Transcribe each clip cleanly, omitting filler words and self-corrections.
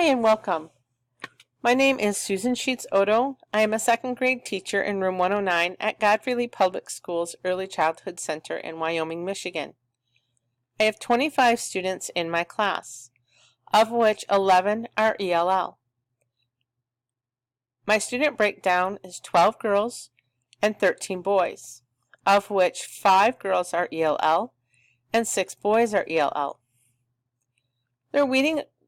Hi and welcome. My name is Susan Sheets-Odo. I am a second grade teacher in room 109 at Godfrey Lee Public Schools Early Childhood Center in Wyoming, Michigan. I have 25 students in my class, of which 11 are ELL. My student breakdown is 12 girls and 13 boys, of which 5 girls are ELL and 6 boys are ELL. Their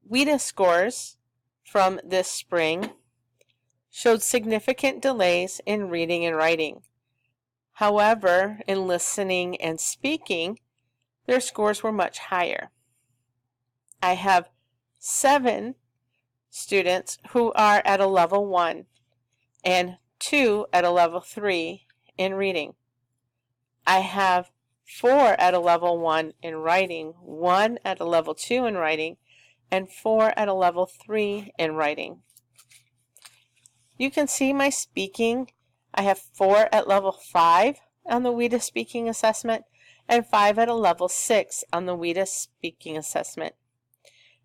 WIDA scores from this spring showed significant delays in reading and writing. However, in listening and speaking, their scores were much higher. I have 7 students who are at a level 1 and 2 at a level 3 in reading. I have 4 at a level 1 in writing, 1 at a level 2 in writing, and 4 at a level 3 in writing. You can see my speaking. I have 4 at level 5 on the WIDA speaking assessment and 5 at a level 6 on the WIDA speaking assessment.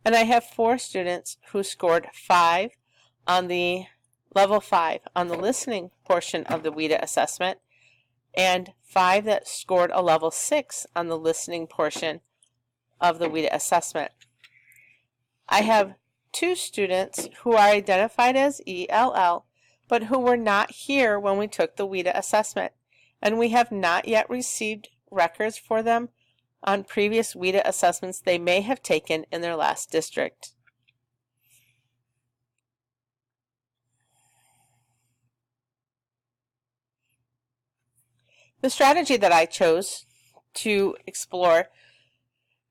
And I have 4 students who scored 5 on the level 5 on the listening portion of the WIDA assessment and 5 that scored a level 6 on the listening portion of the WIDA assessment. I have 2 students who are identified as ELL, but who were not here when we took the WIDA assessment, and we have not yet received records for them on previous WIDA assessments they may have taken in their last district. The strategy that I chose to explore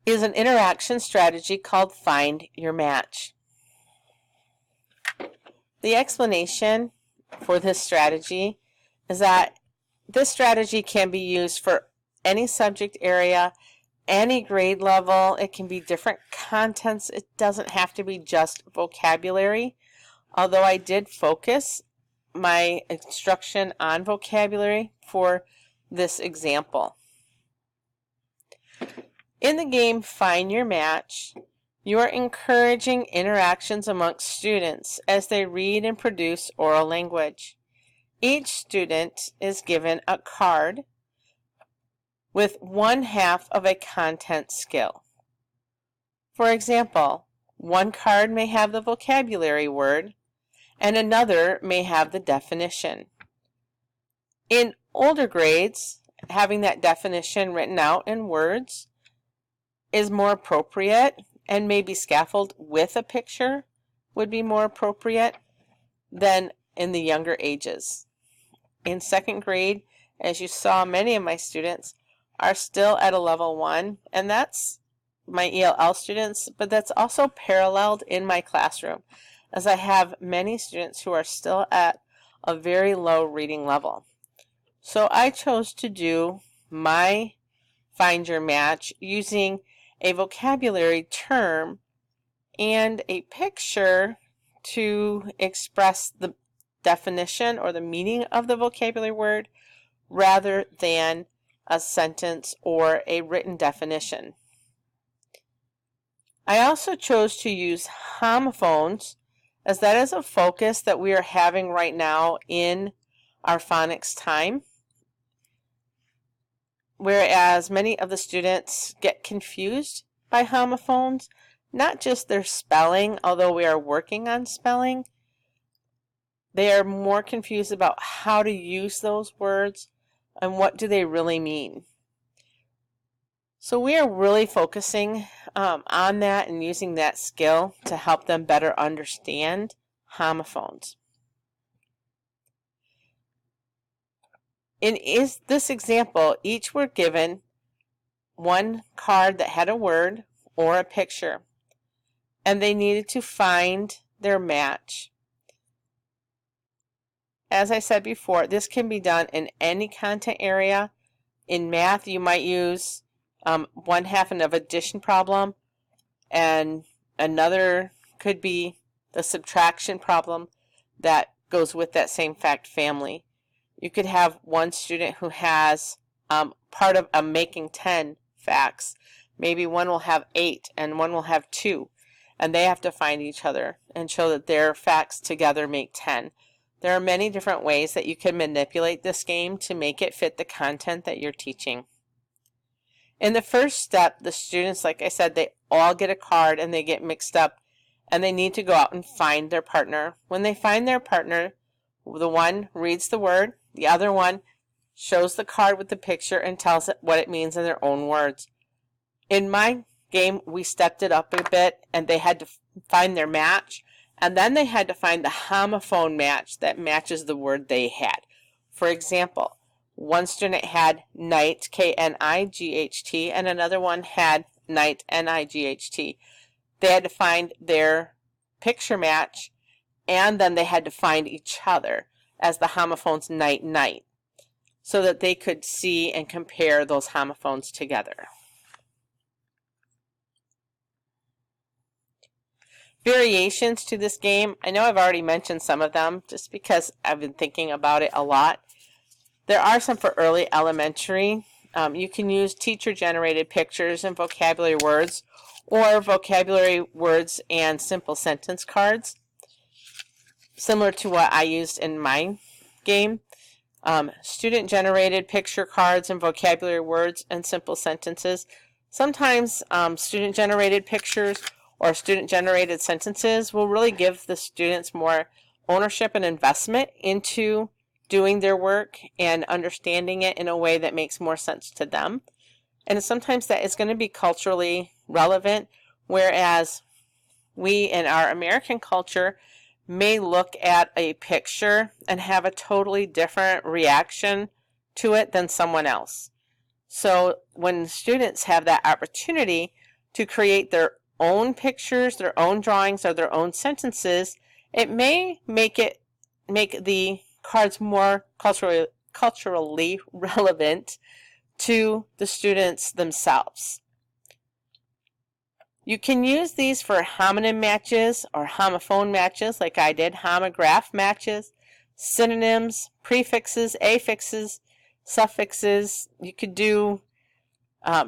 is an interaction strategy called Find Your Match. The explanation for this strategy is that this strategy can be used for any subject area, any grade level. It can be different contents. It doesn't have to be just vocabulary, although I did focus my instruction on vocabulary for this example. In the game Find Your Match, you are encouraging interactions amongst students as they read and produce oral language. Each student is given a card with 1/2 of a content skill. For example, one card may have the vocabulary word and another may have the definition. In older grades, having that definition written out in words is more appropriate, and maybe scaffold with a picture would be more appropriate than in the younger ages. In second grade, as you saw, many of my students are still at a level 1, and that's my ELL students, but that's also paralleled in my classroom, as I have many students who are still at a very low reading level. So I chose to do my Find Your Match using a vocabulary term and a picture to express the definition or the meaning of the vocabulary word rather than a sentence or a written definition. I also chose to use homophones, as that is a focus that we are having right now in our phonics time, whereas many of the students get confused by homophones, not just their spelling, although we are working on spelling. They are more confused about how to use those words and what do they really mean. So we are really focusing on that and using that skill to help them better understand homophones. In this example, each were given one card that had a word or a picture, and they needed to find their match. As I said before, this can be done in any content area. In math, you might use 1/2 of addition problem, and another could be the subtraction problem that goes with that same fact family. You could have one student who has part of a making 10 facts. Maybe one will have 8 and one will have 2. and they have to find each other and show that their facts together make 10. There are many different ways that you can manipulate this game to make it fit the content that you're teaching. In the first step, the students, like I said, they all get a card and they get mixed up, and they need to go out and find their partner. When they find their partner, the one reads the word, the other one shows the card with the picture and tells it what it means in their own words. In my game, we stepped it up a bit, and they had to find their match, and then they had to find the homophone match that matches the word they had. For example, one student had night, K-N-I-G-H-T, and another one had night, N-I-G-H-T. They had to find their picture match, and then they had to find each other as the homophones night, night, so that they could see and compare those homophones together. Variations to this game. I know I've already mentioned some of them just because I've been thinking about it a lot. There are some for early elementary. You can use teacher-generated pictures and vocabulary words, or vocabulary words and simple sentence cards, similar to what I used in my game. Student-generated picture cards and vocabulary words and simple sentences. Sometimes student-generated pictures or student-generated sentences will really give the students more ownership and investment into doing their work and understanding it in a way that makes more sense to them. And sometimes that is going to be culturally relevant, whereas we in our American culture may look at a picture and have a totally different reaction to it than someone else. So when students have that opportunity to create their own pictures, their own drawings, or their own sentences, it may make the cards more culturally relevant to the students themselves. You can use these for homonym matches or homophone matches like I did, homograph matches, synonyms, prefixes, affixes, suffixes. You could do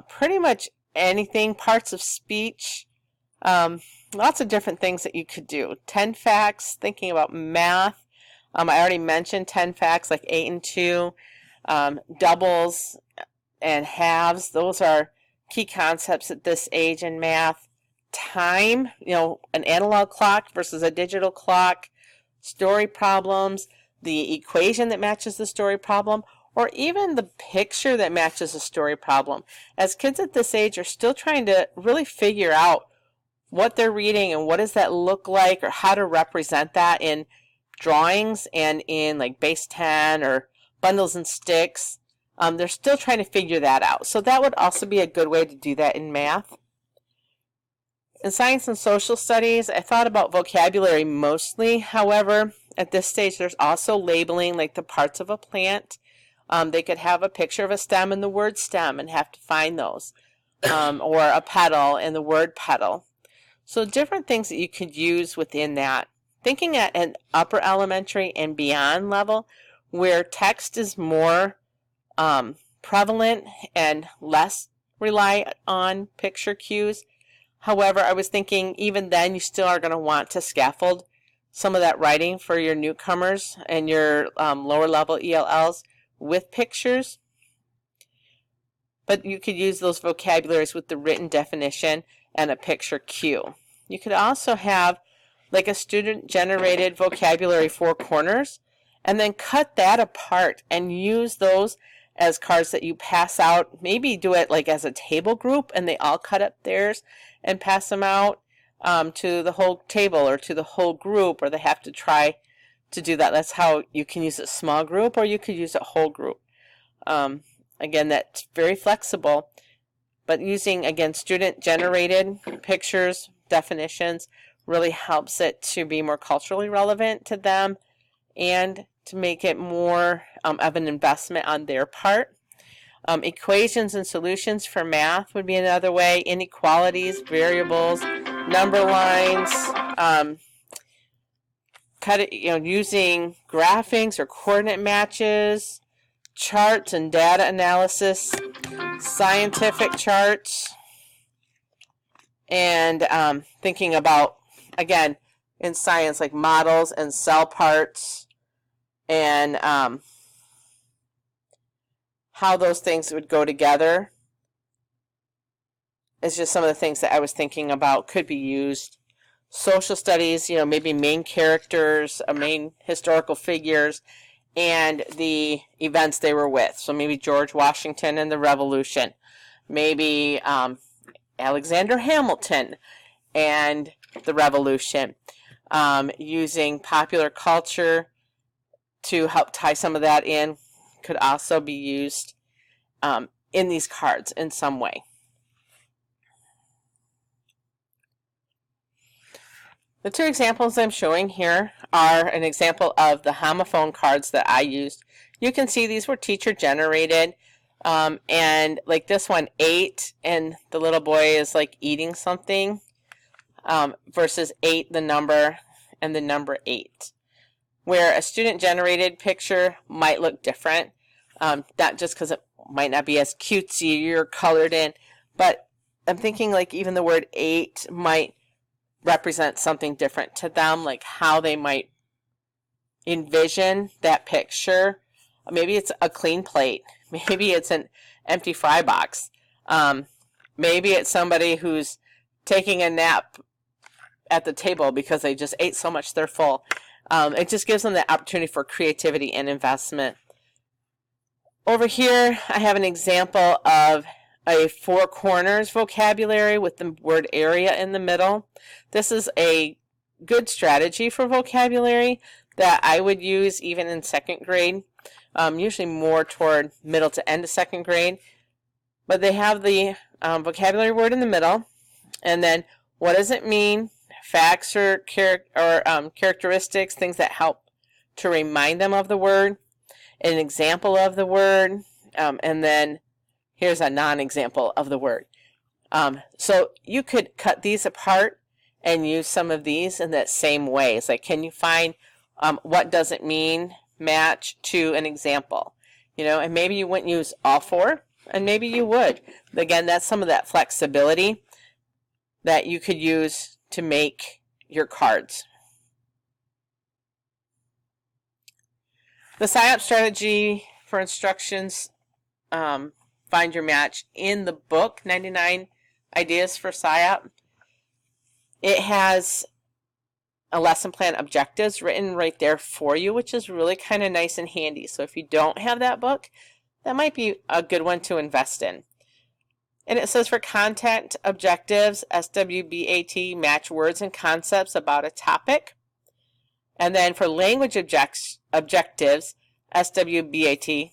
pretty much anything, parts of speech, lots of different things that you could do. 10 facts, thinking about math. I already mentioned 10 facts like 8 and 2, doubles and halves. Those are key concepts at this age in math. Time, an analog clock versus a digital clock, story problems, the equation that matches the story problem, or even the picture that matches the story problem. As kids at this age are still trying to really figure out what they're reading and what does that look like, or how to represent that in drawings and in like base 10 or bundles and sticks. They're still trying to figure that out. So that would also be a good way to do that in math. In science and social studies, I thought about vocabulary mostly. However, at this stage, there's also labeling, like the parts of a plant. They could have a picture of a stem and the word stem and have to find those, or a petal and the word petal. So different things that you could use within that. Thinking at an upper elementary and beyond level, where text is more prevalent and less rely on picture cues. However, I was thinking even then you still are going to want to scaffold some of that writing for your newcomers and your lower level ELLs with pictures. But you could use those vocabularies with the written definition and a picture cue. You could also have like a student-generated vocabulary 4 corners, and then cut that apart and use those as cards that you pass out. Maybe do it like as a table group, and they all cut up theirs and pass them out to the whole table or to the whole group, or they have to try to do that. That's how you can use a small group, or you could use a whole group. Again, that's very flexible, but using, again, student-generated pictures, definitions, really helps it to be more culturally relevant to them and to make it more of an investment on their part. Equations and solutions for math would be another way. Inequalities, variables, number lines, using graphics or coordinate matches, charts and data analysis, scientific charts, and thinking about, again, in science, like models and cell parts, and how those things would go together. It's just some of the things that I was thinking about could be used. Social studies, maybe main characters, main historical figures, and the events they were with. So maybe George Washington and the Revolution. Maybe Alexander Hamilton and the Revolution. Using popular culture to help tie some of that in could also be used in these cards in some way. The two examples I'm showing here are an example of the homophone cards that I used. You can see these were teacher generated, and like this one, 8, and the little boy is like eating something, versus 8, the number, and the number 8. Where a student generated picture might look different, not just because it might not be as cutesy or colored in, but I'm thinking like even the word 8 might represent something different to them, like how they might envision that picture. Maybe it's a clean plate. Maybe it's an empty fry box. Maybe it's somebody who's taking a nap at the table because they just ate so much they're full. It just gives them the opportunity for creativity and investment. Over here, I have an example of a 4 corners vocabulary with the word area in the middle. This is a good strategy for vocabulary that I would use even in 2nd grade, usually more toward middle to end of 2nd grade. But they have the vocabulary word in the middle, and then what does it mean, facts or characteristics, things that help to remind them of the word, an example of the word, and then here's a non-example of the word. So you could cut these apart and use some of these in that same way. It's like, can you find what does it mean match to an example? And maybe you wouldn't use all 4, and maybe you would. But again, that's some of that flexibility that you could use to make your cards. The SIOP strategy for instructions, find your match, in the book 99 Ideas for SIOP. It has a lesson plan objectives written right there for you, which is really kind of nice and handy. So if you don't have that book, that might be a good one to invest in. And it says for content objectives, SWBAT, match words and concepts about a topic. And then for language objectives, SWBAT,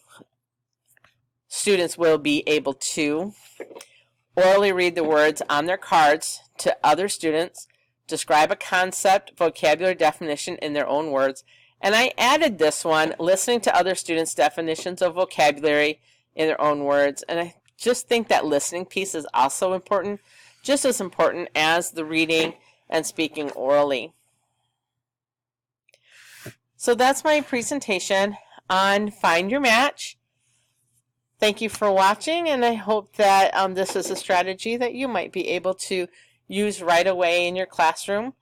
students will be able to orally read the words on their cards to other students, describe a concept, vocabulary definition in their own words. And I added this one, listening to other students' definitions of vocabulary in their own words. And I just think that listening piece is also important, just as important as the reading and speaking orally. So that's my presentation on Find Your Match. Thank you for watching, and I hope that this is a strategy that you might be able to use right away in your classroom